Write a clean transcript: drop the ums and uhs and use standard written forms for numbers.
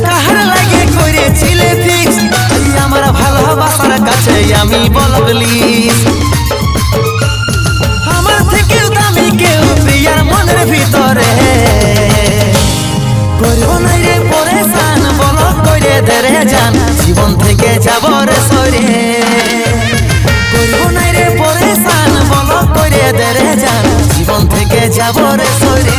কাহার লাগে করেছিলে ফিক্স আমার ভালোবাসার কাছে আমি বলবলি আমার থেকেও দামি কেউ প্রিয়ার মনের ভিতরে করব না রে পরেশান বলো করে ধরে যান জীবন থেকে যাব রে সরে করব না রে পরেশান বলো করে ধরে যান জীবন থেকে যাব রে সরে